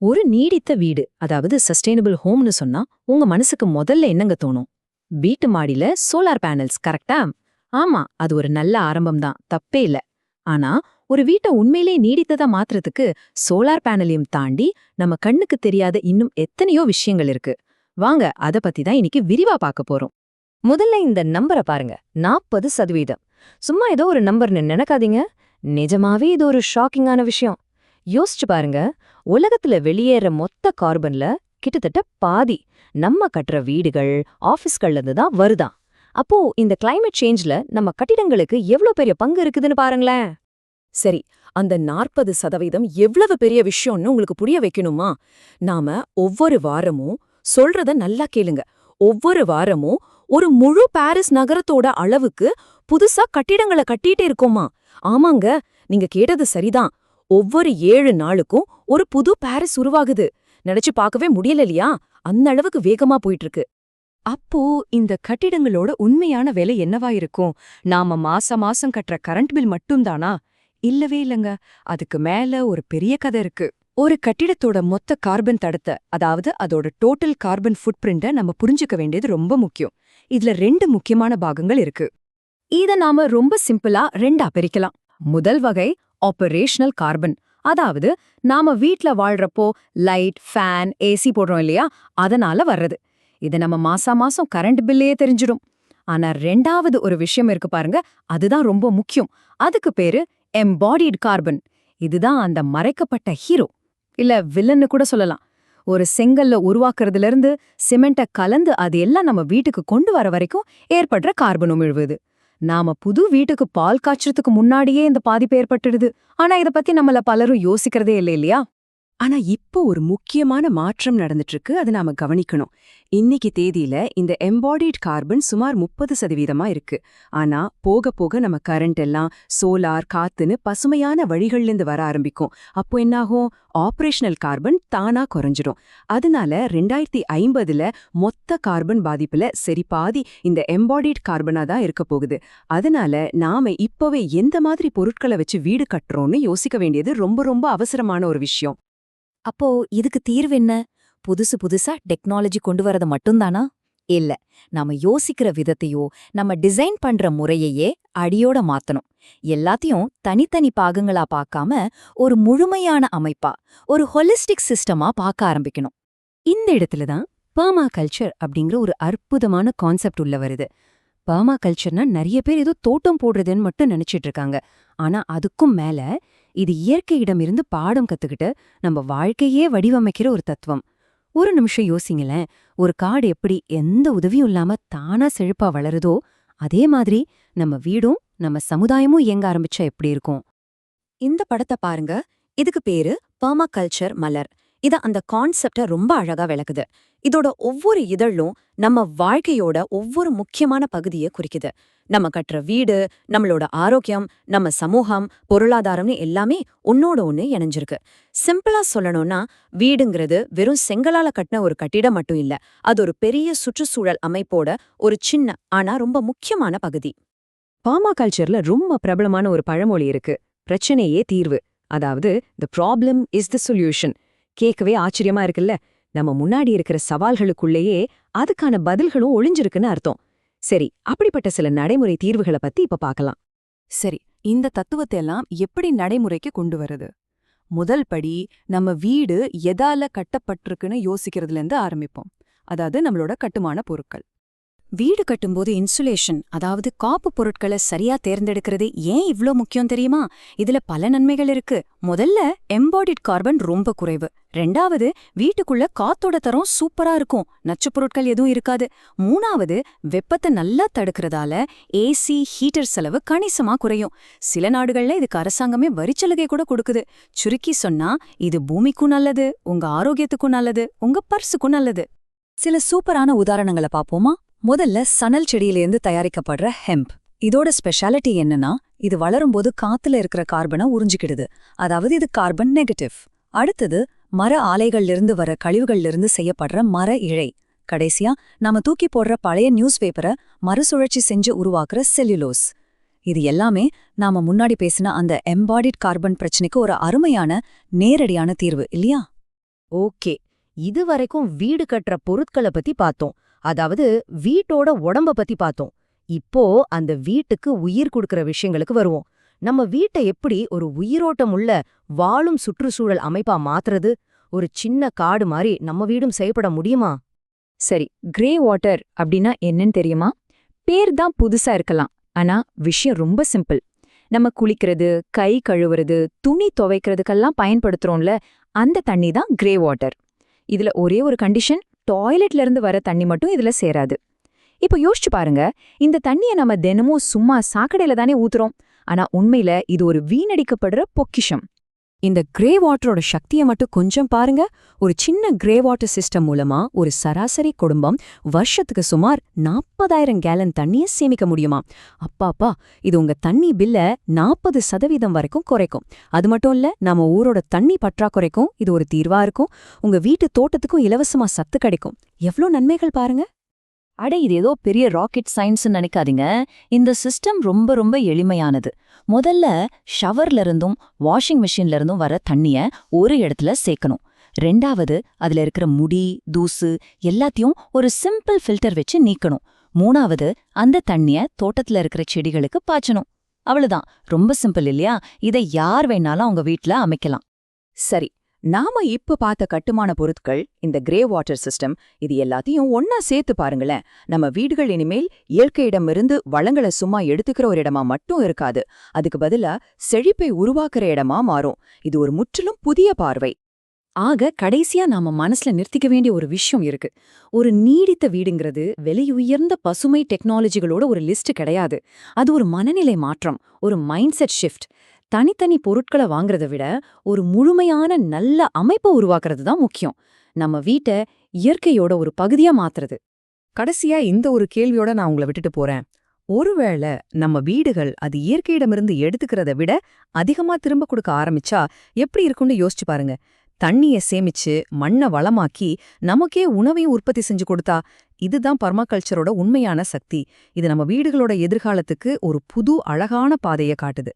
ஒரு நீடித்த வீடு, அதாவது சஸ்டைனபிள் ஹோம்னு சொன்னா உங்க மனசுக்கு முதல்ல என்னங்க தோணும்? வீட்டு மாடியில சோலார் பேனல்ஸ், கரெக்டா? ஆமா, அது ஒரு நல்ல ஆரம்பம் தான், தப்பே இல்ல. ஆனா ஒரு வீட்டை உண்மையிலே நீடித்ததா மாத்துறதுக்கு சோலார் பேனலையும் தாண்டி நம்ம கண்ணுக்கு தெரியாத இன்னும் எத்தனையோ விஷயங்கள் இருக்கு. வாங்க அத பத்தி தான் இன்னைக்கு விரிவா பார்க்க போறோம். முதல்ல இந்த நம்பரை பாருங்க, 40%. சும்மா ஏதோ ஒரு நம்பர்னு நினைக்காதீங்க. நிஜமாவே இது ஒரு ஷாக்கிங்கான விஷயம். யோசிச்சு பாருங்க, உலகத்துல வெளியேற மொத்த கார்பன்ல கிட்டத்தட்ட பாதி நம்ம கட்டுற வீடுகள், ஆபீஸ்கள்ல இருந்து தான் வருதாம். அப்போ இந்த கிளைமேட் சேஞ்ச்ல நம்ம கட்டிடங்களுக்கு எவ்ளோ பெரிய பங்கு இருக்குதுன்னு பாருங்களேன். சரி, அந்த 40% எவ்வளவு பெரிய விஷயம்னு உங்களுக்கு புரிய வைக்கணுமா? நாம ஒவ்வொரு வாரமும் சொல்றத நல்லா கேளுங்க. ஒவ்வொரு வாரமும் ஒரு முழு பாரிஸ் நகரத்தோட அளவுக்கு புதுசா கட்டிடங்களை கட்டிட்டே இருக்கோமா? ஆமாங்க, நீங்க கேட்டது சரிதான். ஒவ்வொரு 7 நாளுக்கும் ஒரு புது பாரிஸ் உருவாகுது. நினைச்சு பார்க்கவே முடியல இல்லையா? அந்த அளவுக்கு வேகமா போயிட்டு இருக்கு. அப்போ இந்த கட்டிடங்களோட உண்மையான விலை என்னவா இருக்கும்? நாம மாசம் மாசம் கட்டுற கரண்ட் பில் மட்டும்தானா? இல்லவே இல்லங்க. அதுக்கு மேல ஒரு பெரிய கதை இருக்கு. ஒரு கட்டிடத்தோட மொத்த கார்பன் தடத்தை, அதாவது அதோட டோட்டல் கார்பன் ஃபுட்பிரிண்ட நம்ம புரிஞ்சுக்க வேண்டியது ரொம்ப முக்கியம். இதுல 2 முக்கியமான பாகங்கள் இருக்கு. இத நாம ரொம்ப சிம்பிளா 2ஆ பிரிக்கலாம். முதல் வகை ஆபரேஷனல் கார்பன். அதாவது நாம வீட்ல வாழ்றப்போ லைட், ஃபேன், ஏசி போடுறோம் இல்லையா? அதனால வர்றது. இது நம்ம மாசா மாசம் கரண்ட் பில்லையே தெரிஞ்சிடும். ஆனா 2வது ஒரு விஷயம் இருக்கு பாருங்க, அதுதான் ரொம்ப முக்கியம். அதுக்கு பேரு எம்பாடிட் கார்பன். இதுதான் அந்த மறைக்கப்பட்ட ஹீரோ, இல்ல வில்லன்னு கூட சொல்லலாம். ஒரு செங்கல்ல உருவாக்குறதுல இருந்து சிமெண்ட கலந்து அது எல்லாம் நம்ம வீட்டுக்கு கொண்டு வர வரைக்கும் ஏற்படுற கார்பன் உமிழ்வு. நாம புது வீட்டுக்கு பால் காய்ச்சறதுக்கு முன்னாடியே இந்த பாதிப்பு ஏற்பட்டுடுது. ஆனா இத பத்தி நம்மள பலரும் யோசிக்கிறதே இல்லை இல்லையா? ஆனா இப்போ ஒரு முக்கியமான மாற்றம் நடந்துட்டு இருக்கு, அதை நாம கவனிக்கணும். இன்னைக்கு தேதியில இந்த எம்பாடிட் கார்பன் சுமார் 30% இருக்கு. ஆனா போக போக நம்ம கரண்ட் எல்லாம் சோலார், காத்துன்னு பசுமையான வழிகள்ல இருந்து வர ஆரம்பிக்கும். அப்போ என்னாகும்? ஆபரேஷனல் கார்பன் தானா குறைஞ்சிரும். அதனால 2050ல மொத்த கார்பன் பாதிப்புல சரி பாதி இந்த எம்பாடிட் கார்பனா தான் இருக்க போகுது. அதனால நாம இப்பவே எந்த மாதிரி பொருட்களை வச்சு வீடு கட்டுறோம்னு யோசிக்க வேண்டியது ரொம்ப ரொம்ப அவசரமான ஒரு விஷயம். அப்போ இதுக்கு தீர்வு என்ன? புதுசு புதுசா டெக்னாலஜி கொண்டு வரது மட்டும்தானா? இல்ல. நாம யோசிக்கிற விதத்தையோ, நம்ம டிசைன் பண்ற முறையையே அடியோட மாத்தணும். எல்லாத்தையும் தனித்தனி பாகங்களா பார்க்காம ஒரு முழுமையான அமைப்பா, ஒரு ஹொலிஸ்டிக் சிஸ்டமா பார்க்க ஆரம்பிக்கணும். இந்த இடத்துல தான் பெர்மாகல்ச்சர் அப்படிங்கிற ஒரு அற்புதமான கான்செப்ட் உள்ள வருது. பெர்மாகல்ச்சர்னா நிறைய பேர் ஏதோ தோட்டம் போடுறதுன்னு மட்டும் நினைச்சிட்டு இருக்காங்க. ஆனா அதுக்கும் மேல இது இயற்கையிடமிருந்து பாடம் கத்துக்கிட்டு நம்ம வாழ்க்கையே வடிவமைக்கிற ஒரு தத்துவம். ஒரு நிமிஷம் யோசிங்களேன். ஒரு காடு எப்படி எந்த உதவியும் இல்லாம தானா செழிப்பா வளருதோ, அதே மாதிரி நம்ம வீடும் நம்ம சமுதாயமும் இயங்க ஆரம்பிச்சா எப்படி இருக்கும்? இந்த படத்தை பாருங்க. இதுக்கு பேரு பெர்மாகல்ச்சர் மலர். இத அந்த கான்செப்ட ரொம்ப அழகா விளக்குது. இதோட ஒவ்வொரு இதழும் நம்ம வாழ்க்கையோட ஒவ்வொரு முக்கியமான பகுதியை குறிக்குது. நம்ம கட்டுற வீடு, நம்மளோட ஆரோக்கியம், நம்ம சமூகம், பொருளாதாரம்னு எல்லாமே ஒன்னோட ஒண்ணு இணைஞ்சிருக்கு. சிம்பிளா சொல்லணும்னா, வீடுங்கிறது வெறும் செங்கலால கட்டின ஒரு கட்டிடம் மட்டும் இல்ல. அது ஒரு பெரிய சுற்றுச்சூழல் அமைப்போட ஒரு சின்ன ஆனா ரொம்ப முக்கியமான பகுதி. பெர்மாகல்ச்சர்ல ரொம்ப பிரபலமான ஒரு பழமொழி இருக்கு. பிரச்சனையே தீர்வு. அதாவது the problem is the solution. கேட்கவே ஆச்சரியமா இருக்குல்ல? நம்ம முன்னாடி இருக்கிற சவால்களுக்குள்ளேயே அதுக்கான பதில்களும் ஒளிஞ்சிருக்குன்னு அர்த்தம். சரி, அப்படிப்பட்ட சில நடைமுறை தீர்வுகளை பத்தி இப்ப பார்க்கலாம். சரி, இந்த தத்துவத்தை எல்லாம் எப்படி நடைமுறைக்கு கொண்டு வருது? முதல் படி, நம்ம வீடு எதால கட்டப்பட்டிருக்குன்னு யோசிக்கிறதுல இருந்து ஆரம்பிப்போம். அதாவது நம்மளோட கட்டுமான பொருட்கள். வீடு கட்டும்போது இன்சுலேஷன், அதாவது காப்பு பொருட்களை சரியா தேர்ந்தெடுக்கிறது ஏன் இவ்ளோ முக்கியம் தெரியுமா? இதுல பல நன்மைகள் இருக்கு. முதல்ல, எம்பாடிட் கார்பன் ரொம்ப குறைவு. 2வது, வீட்டுக்குள்ள காத்தோட தரம் சூப்பரா இருக்கும். நச்சுப் பொருட்கள் எதுவும் இருக்காது. 3வது, வெப்பத்தை நல்லா தடுக்கிறதால ஏசி, ஹீட்டர் செலவு கணிசமா குறையும். சில நாடுகள்ல இதுக்கு அரசாங்கமே வரிச்சலுகை கூட கொடுக்குது. சுருக்கி சொன்னா, இது பூமிக்கும் நல்லது, உங்க ஆரோக்கியத்துக்கும் நல்லது, உங்க பர்சுக்கும் நல்லது. சில சூப்பரான உதாரணங்களை பாப்போமா? முதல்ல சணல் செடியிலேருந்து தயாரிக்கப்படுற ஹெம்ப். இதோட ஸ்பெஷாலிட்டி என்னன்னா, இது வளரும்போது காத்துல இருக்கிற கார்பனை உறிஞ்சிக்கிடுது. அதாவது இது கார்பன் நெகட்டிவ். அடுத்தது, மர ஆலைகள்லிருந்து வர கழிவுகள்லிருந்து செய்யப்படுற மர இழை. கடைசியா, நாம தூக்கி போடுற பழைய நியூஸ் பேப்பரை மறுசுழற்சி செஞ்சு உருவாக்குற செல்லுலோஸ். இது எல்லாமே நாம முன்னாடி பேசின அந்த எம்பாடிட் கார்பன் பிரச்சனைக்கு ஒரு அருமையான நேரடியான தீர்வு இல்லையா? ஓகே, இதுவரைக்கும் வீடு கட்டுற பொருட்கள பத்தி பார்த்தோம். அதாவது வீட்டோட உடம்ப பத்தி பார்த்தோம். இப்போ அந்த வீட்டுக்கு உயிர் குடுக்கிற விஷயங்களுக்கு வருவோம். நம்ம வீட்டை எப்படி ஒரு உயிரோட்டம் உள்ள வாழும் சுற்றுச்சூழல் அமைப்பா மாத்துறது? ஒரு சின்ன காடு மாதிரி நம்ம வீடும் செய்யப்பட முடியுமா? சரி, கிரே வாட்டர் அப்படின்னா என்னன்னு தெரியுமா? பேர் தான் புதுசா இருக்கலாம், ஆனா விஷயம் ரொம்ப சிம்பிள். நம்ம குளிக்கிறது, கை கழுவுறது, துணி துவைக்கிறதுக்கெல்லாம் பயன்படுத்துறோம்ல, அந்த தண்ணி தான் கிரே வாட்டர். இதுல ஒரே ஒரு கண்டிஷன், டாய்லெட்ல இருந்து வர தண்ணி மட்டும் இதுல சேராது. இப்போ யோசிச்சு பாருங்க, இந்த தண்ணிய நம்ம தினமும் சும்மா சாக்கடையில தானே ஊத்துறோம். ஆனா உண்மையில இது ஒரு வீணடிக்கப்படுற பொக்கிஷம். இந்த கிரே வாட்டரோட சக்தியை மட்டும் கொஞ்சம் பாருங்க. ஒரு சின்ன கிரே வாட்டர் சிஸ்டம் மூலமா ஒரு சராசரி குடும்பம் வருஷத்துக்கு சுமார் 40,000 கேலன் தண்ணியை சேமிக்க முடியுமா? அப்பாப்பா, இது உங்க தண்ணி பில்ல 40% வரைக்கும் குறைக்கும். அது மட்டும் இல்ல, நம்ம ஊரோட தண்ணி பற்றாக்குறைக்கும் இது ஒரு தீர்வா இருக்கும். உங்க வீட்டு தோட்டத்துக்கும் இலவசமா சத்து கிடைக்கும். எவ்ளோ நன்மைகள் பாருங்க. அட, இது ஏதோ பெரிய ராக்கெட் சயின்ஸ்னு நினைக்காதீங்க. இந்த சிஸ்டம் ரொம்ப ரொம்ப எளிமையானது. முதல்ல ஷவர்ல இருந்தும் வாஷிங் மிஷின்ல இருந்தும் வர தண்ணிய ஒரு இடத்துல சேர்க்கணும். ரெண்டாவது, அதுல இருக்கிற முடி, தூசு எல்லாத்தையும் ஒரு சிம்பிள் ஃபில்டர் வச்சு நீக்கணும். மூணாவது, அந்த தண்ணிய தோட்டத்துல இருக்கிற செடிகளுக்கு பாய்ச்சணும். அவ்வளவுதான். ரொம்ப சிம்பிள் இல்லையா? இதை யார் வேணாலும் அவங்க வீட்ல அமைக்கலாம். சரி, நாம இப்ப பார்த்த கட்டுமான பொருட்கள், இந்த கிரே வாட்டர் சிஸ்டம், இது எல்லாத்தையும் ஒன்னா சேர்த்து பாருங்களேன். நம்ம வீடுகள் இனிமேல் இயற்கையிடமிருந்து வளங்களை சும்மா எடுத்துக்கிற ஒரு இடமா மட்டும் இருக்காது. அதுக்கு பதிலா செழிப்பை உருவாக்குற இடமா மாறும். இது ஒரு முற்றிலும் புதிய பார்வை. ஆக கடைசியா நாம மனசுல நிறுத்திக்க வேண்டிய ஒரு விஷயம் இருக்கு. ஒரு நீடித்த வீடுங்கிறது விலையுயர்ந்த பசுமை டெக்னாலஜிகளோட ஒரு லிஸ்ட் கிடையாது. அது ஒரு மனநிலை மாற்றம், ஒரு மைண்ட் செட் ஷிஃப்ட். தனித்தனி பொருட்களை வாங்குறத விட ஒரு முழுமையான நல்ல அமைப்பை உருவாக்குறது தான் முக்கியம். நம்ம வீட்டை இயற்கையோட ஒரு பகுதியா மாத்துறது. கடைசியா இந்த ஒரு கேள்வியோட நான் உங்களை விட்டுட்டு போறேன். ஒருவேளை நம்ம வீடுகள் அது இயற்கையிடமிருந்து எடுத்துக்கிறத விட அதிகமா திரும்ப கொடுக்க ஆரம்பிச்சா எப்படி இருக்கும்னு யோசிச்சு பாருங்க. தண்ணிய சேமிச்சு மண்ணை வளமாக்கி நமக்கே உணவையும் உற்பத்தி செஞ்சு கொடுத்தா, இதுதான் பர்மாகல்ச்சரோட உண்மையான சக்தி. இது நம்ம வீடுகளோட எதிர்காலத்துக்கு ஒரு புது அழகான பாதையை காட்டுது.